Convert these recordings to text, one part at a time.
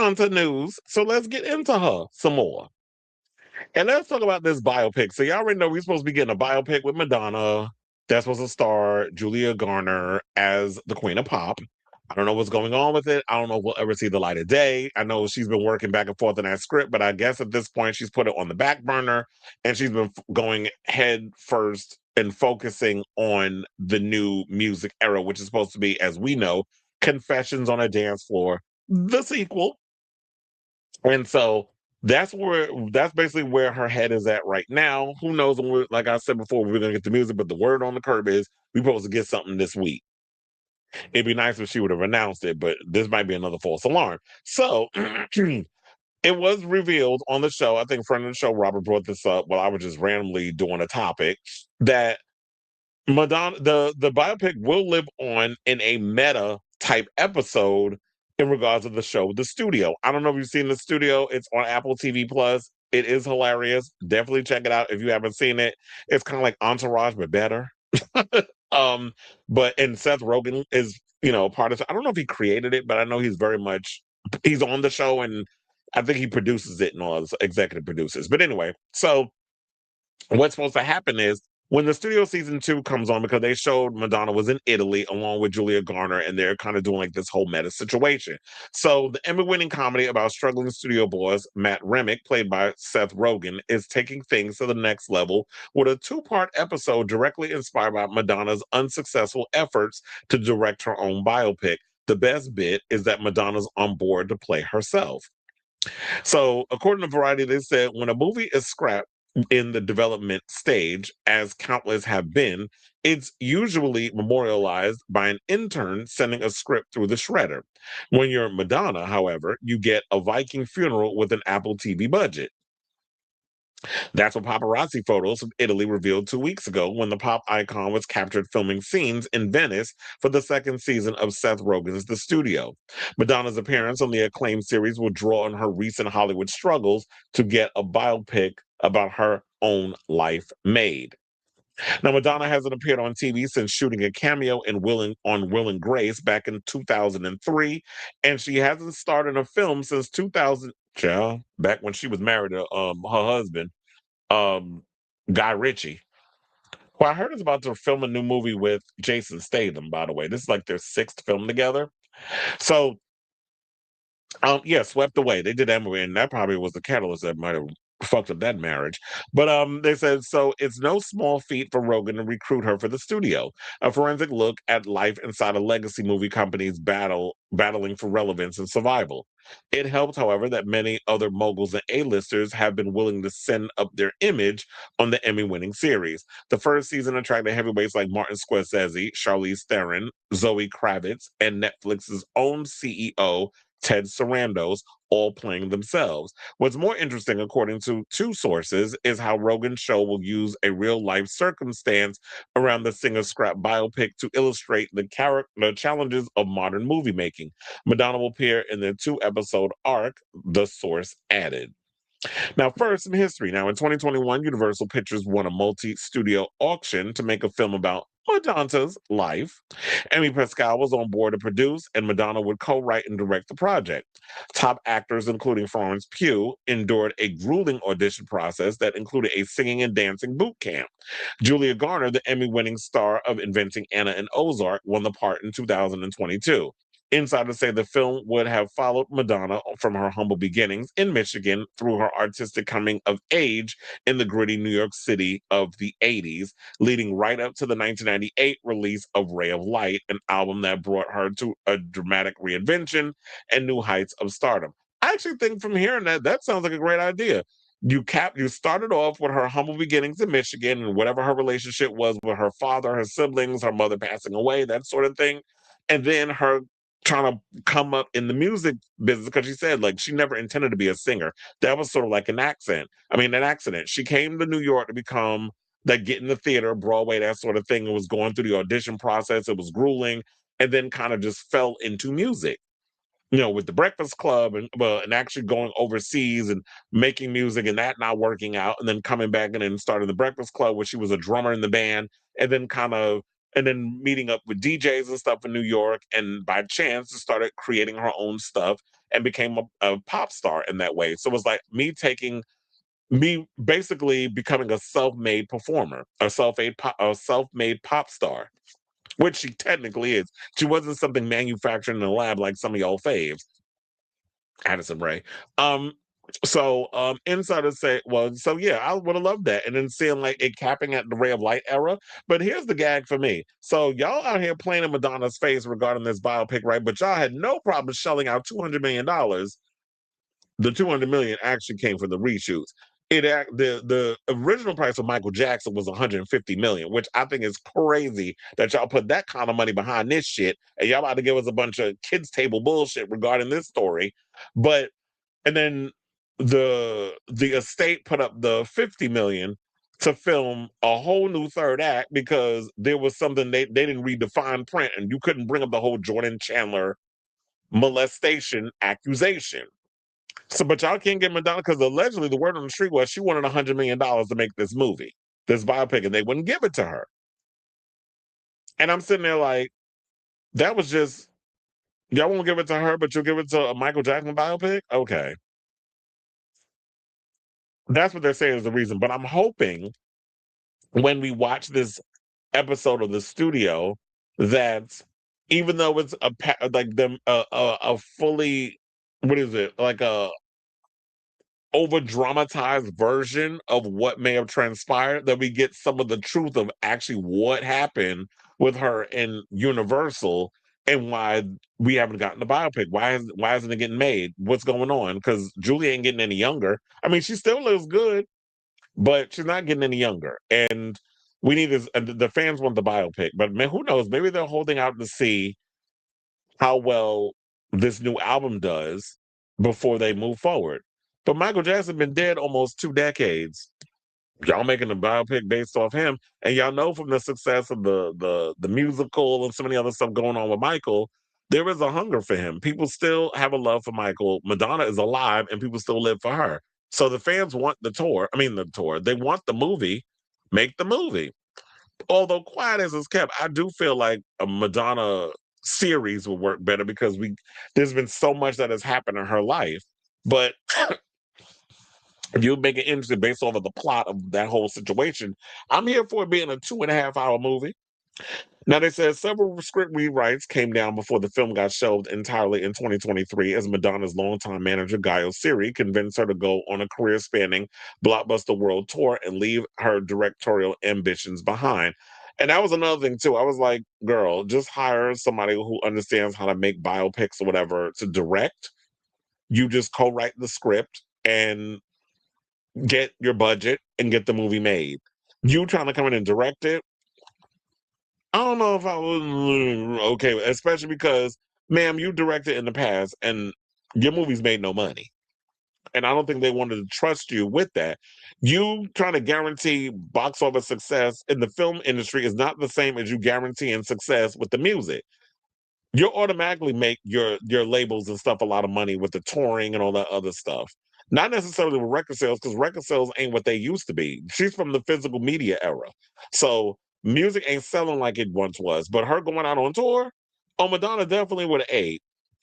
on to news. So let's get into her some more. And let's talk about this biopic. So y'all already know we're supposed to be getting a biopic with Madonna. That's supposed to star Julia Garner as the Queen of Pop. I don't know what's going on with it. I don't know if we'll ever see the light of day. I know she's been working back and forth on that script, but I guess at this point she's put it on the back burner and she's been going head first and focusing on the new music era, which is supposed to be, as we know, Confessions on a Dance Floor, the sequel. And so that's basically where her head is at right now. Who knows when like I said before, we're gonna get the music, but the word on the curb is we're supposed to get something this week. It'd be nice if she would have announced it, but this might be another false alarm. So it was revealed on the show. I think friend of the show Robert brought this up while I was just randomly doing a topic that Madonna, the biopic will live on in a meta type episode in regards to the show, The Studio. I don't know if you've seen The Studio. It's on Apple TV Plus. It is hilarious. Definitely check it out if you haven't seen it. It's kind of like Entourage, but better. um, and Seth Rogen is, part of. I don't know if he created it, but I know he's on the show, and I think he produces it and all as executive producers. But anyway, so what's supposed to happen is when the studio season 2 comes on, because they showed Madonna was in Italy along with Julia Garner, and they're kind of doing like this whole meta situation. So the Emmy-winning comedy about struggling studio boss Matt Remick, played by Seth Rogen, is taking things to the next level with a 2-part episode directly inspired by Madonna's unsuccessful efforts to direct her own biopic. The best bit is that Madonna's on board to play herself. So, according to Variety, they said when a movie is scrapped in the development stage, as countless have been, it's usually memorialized by an intern sending a script through the shredder. When you're Madonna, however, you get a Viking funeral with an Apple TV budget. That's what paparazzi photos of Italy revealed 2 weeks ago when the pop icon was captured filming scenes in Venice for the second season of Seth Rogen's The Studio. Madonna's appearance on the acclaimed series will draw on her recent Hollywood struggles to get a biopic about her own life made. Now, Madonna hasn't appeared on TV since shooting a cameo in Will and Grace back in 2003, and she hasn't starred in a film since 2000, back when she was married to her husband, um, Guy Ritchie. Well, I heard is about to film a new movie with Jason Statham, by the way. This is like their 6th film together. So, yeah, Swept Away. They did that movie, and that probably was the catalyst that might have fucked up that marriage. But they said so it's no small feat for Rogan to recruit her for the studio. A forensic look at life inside a legacy movie company's battling for relevance and survival. It helped, however, that many other moguls and A-listers have been willing to send up their image on the Emmy-winning series. The first season attracted heavyweights like Martin Scorsese, Charlize Theron, Zoe Kravitz, and Netflix's own CEO, Ted Sarandos, all playing themselves. What's more interesting, according to 2 sources, is how Rogan's show will use a real life circumstance around the singer's scrap biopic to illustrate the challenges of modern movie making. Madonna will appear in the 2-episode arc, the source added. Now, first, some history. Now, in 2021, Universal Pictures won a multi-studio auction to make a film about Madonna's life. Amy Pascal was on board to produce, and Madonna would co-write and direct the project. Top actors, including Florence Pugh, endured a grueling audition process that included a singing and dancing boot camp. Julia Garner, the Emmy-winning star of Inventing Anna and Ozark, won the part in 2022. Insiders say the film would have followed Madonna from her humble beginnings in Michigan through her artistic coming of age in the gritty New York City of the 80s, leading right up to the 1998 release of Ray of Light, an album that brought her to a dramatic reinvention and new heights of stardom. I actually think from hearing that sounds like a great idea. You started off with her humble beginnings in Michigan and whatever her relationship was with her father, her siblings, her mother passing away, that sort of thing. And then her trying to come up in the music business because she said like she never intended to be a singer. That was sort of like an accident. She came to New York to become like get in the theater, Broadway, that sort of thing, and was going through the audition process. It was grueling, and then kind of just fell into music. With the Breakfast Club and actually going overseas and making music and that not working out, and then coming back and then starting the Breakfast Club where she was a drummer in the band, and then meeting up with DJs and stuff in New York, and by chance started creating her own stuff. and became a pop star in that way. So it was like me basically becoming a self-made performer, a self-made pop star, which she technically is. She wasn't something manufactured in a lab like some of y'all faves. Addison Ray. Um, insiders say, well, so yeah, I would have loved that. And then seeing like it capping at the Ray of Light era. But here's the gag for me. So y'all out here playing in Madonna's face regarding this biopic, right? But y'all had no problem shelling out $200 million. The 200 million actually came from the reshoots. The original price of Michael Jackson was 150 million, which I think is crazy that y'all put that kind of money behind this shit, and y'all about to give us a bunch of kids table bullshit regarding this story. But and then the estate put up the 50 million to film a whole new third act because there was something they didn't read the fine print, and you couldn't bring up the whole Jordan Chandler molestation accusation. So, but y'all can't get Madonna because allegedly the word on the street was she wanted $100 million to make this movie, this biopic, and they wouldn't give it to her. And I'm sitting there like, that was just y'all won't give it to her, but you'll give it to a Michael Jackson biopic. Okay, that's what they're saying is the reason. But I'm hoping when we watch this episode of the studio that even though it's like them a fully what is it like a over dramatized version of what may have transpired, that we get some of the truth of actually what happened with her in Universal and why we haven't gotten the biopic. Why isn't it getting made? What's going on? Because Julie ain't getting any younger. I mean, she still looks good, but she's not getting any younger. And we need this. The fans want the biopic, but man, who knows? Maybe they're holding out to see how well this new album does before they move forward. But Michael Jackson been dead almost 2 decades. Y'all making a biopic based off him, and y'all know from the success of the musical and so many other stuff going on with Michael, there is a hunger for him. People still have a love for Michael. Madonna is alive, and people still live for her. So the fans want the tour. I mean, the tour. They want the movie. Make the movie. Although quiet as it's kept, I do feel like a Madonna series will work better because there's been so much that has happened in her life. But if you make it interesting based off of the plot of that whole situation, I'm here for it being a 2.5 hour movie. Now, they said several script rewrites came down before the film got shelved entirely in 2023 as Madonna's longtime manager, Guy Oseary, convinced her to go on a career spanning blockbuster world tour and leave her directorial ambitions behind. And that was another thing, too. I was like, girl, just hire somebody who understands how to make biopics or whatever to direct. You just co write the script and get your budget and get the movie made. You trying to come in and direct it, I don't know if I was okay, especially because, ma'am, you directed in the past and your movies made no money. And I don't think they wanted to trust you with that. You trying to guarantee box office success in the film industry is not the same as you guaranteeing success with the music. You automatically make your labels and stuff a lot of money with the touring and all that other stuff. Not necessarily with record sales, because record sales ain't what they used to be. She's from the physical media era. So music ain't selling like it once was. But her going out on tour, oh, Madonna definitely would have ate,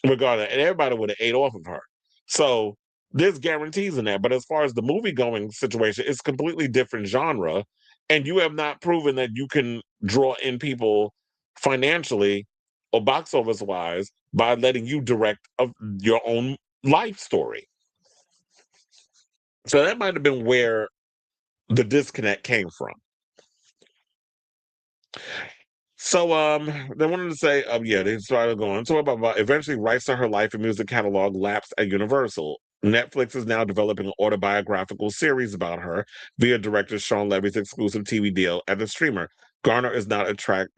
regardless, and everybody would have ate off of her. So there's guarantees in that. But as far as the movie going situation, it's completely different genre. And you have not proven that you can draw in people financially or box office wise by letting you direct your own life story. So that might have been where the disconnect came from. So they wanted to say, yeah, they started going. So about eventually rights to her life and music catalog lapsed at Universal. Netflix is now developing an autobiographical series about her via director Sean Levy's exclusive TV deal at the streamer. Garner is not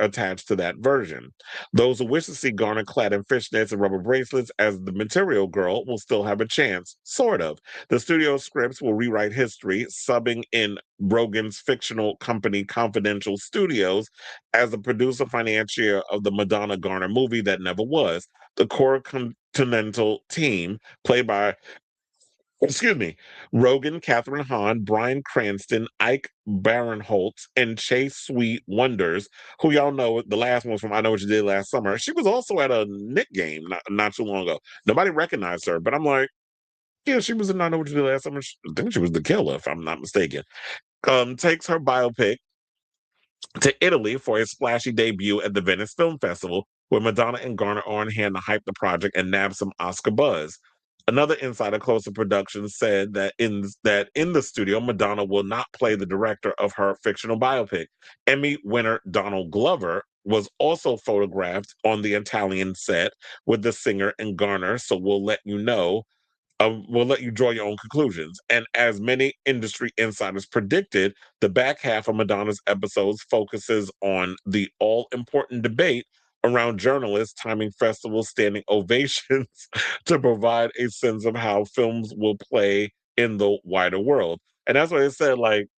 attached to that version. Those who wish to see Garner clad in fishnets and rubber bracelets as the material girl will still have a chance, sort of. The studio scripts will rewrite history, subbing in Rogan's fictional company Confidential Studios as the producer financier of the Madonna Garner movie that never was. The core Continental team, played by excuse me, Rogan, Catherine Hahn, Bryan Cranston, Ike Barinholtz, and Chase Sweet Wonders, who y'all know the last one from I Know What You Did Last Summer. She was also at a Nick game not too long ago. Nobody recognized her, but I'm like, yeah, she was in I Know What You Did Last Summer. I think she was the killer, if I'm not mistaken. Takes her biopic to Italy for a splashy debut at the Venice Film Festival, where Madonna and Garner are on hand to hype the project and nab some Oscar buzz. Another insider close to production said that in the studio, Madonna will not play the director of her fictional biopic. Emmy winner Donald Glover was also photographed on the Italian set with the singer and Garner, so we'll let you draw your own conclusions. And as many industry insiders predicted, the back half of Madonna's episodes focuses on the all important debate around journalists timing festival standing ovations to provide a sense of how films will play in the wider world. And that's why they said, like,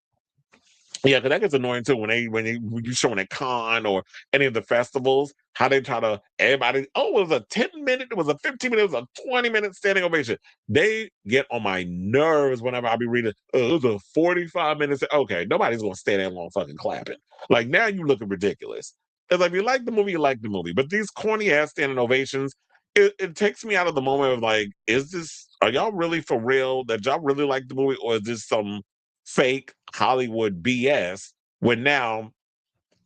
yeah, because that gets annoying too when you showing at Con or any of the festivals, how they try to everybody. Oh, it was a 10 minute, it was a 15 minute, it was a 20-minute standing ovation. They get on my nerves whenever I be reading. Oh, it was a 45 minutes. Okay, nobody's gonna stand there long fucking clapping. Like now you looking ridiculous. It's like if you like the movie, you like the movie. But these corny ass standing ovations, it takes me out of the moment of like, is this? Are y'all really for real? That y'all really like the movie, or is this some fake Hollywood BS when now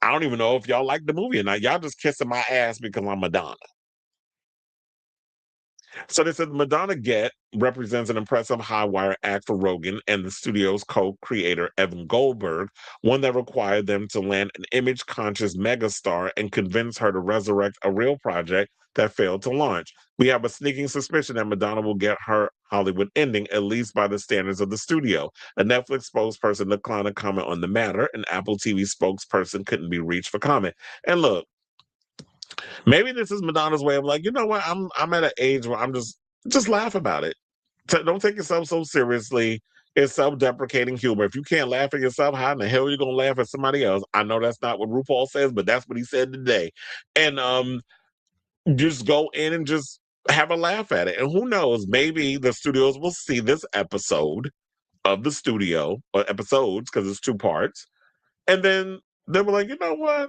I don't even know if y'all like the movie or not. Y'all just kissing my ass because I'm Madonna. So they said Madonna Get represents an impressive high wire act for Rogan and the studio's co-creator Evan Goldberg, one that required them to land an image-conscious megastar and convince her to resurrect a real project that failed to launch. We have a sneaking suspicion that Madonna will get her Hollywood ending, at least by the standards of the studio. A Netflix spokesperson declined to comment on the matter. An Apple TV spokesperson couldn't be reached for comment. And look, maybe this is Madonna's way of like, you know what? I'm at an age where I'm just laugh about it. Don't take yourself so seriously. It's self-deprecating humor. If you can't laugh at yourself, how in the hell are you gonna laugh at somebody else? I know that's not what RuPaul says, but that's what he said today. And just go in and just have a laugh at it. And who knows? Maybe the studios will see this episode of the studio or episodes because it's two parts, and then they were like, you know what?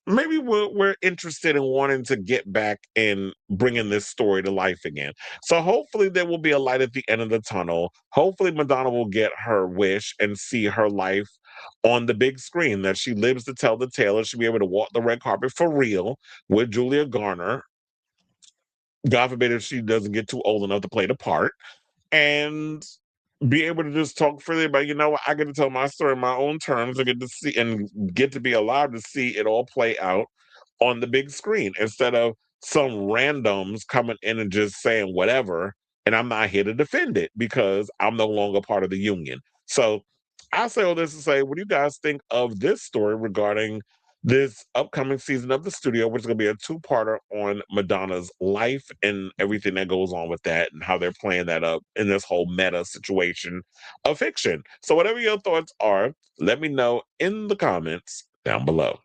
Maybe we're interested in wanting to get back in bringing this story to life again. So hopefully there will be a light at the end of the tunnel. Hopefully Madonna will get her wish and see her life on the big screen, that she lives to tell the tale and she'll be able to walk the red carpet for real with Julia Garner. God forbid if she doesn't get too old enough to play the part. And be able to just talk freely about, you know what, I get to tell my story in my own terms and get to see and get to be allowed to see it all play out on the big screen instead of some randoms coming in and just saying whatever. And I'm not here to defend it because I'm no longer part of the union. So I say all this to say, what do you guys think of this story regarding this upcoming season of the studio, which is going to be a two-parter on Madonna's life and everything that goes on with that and how they're playing that up in this whole meta situation of fiction. So whatever your thoughts are, let me know in the comments down below.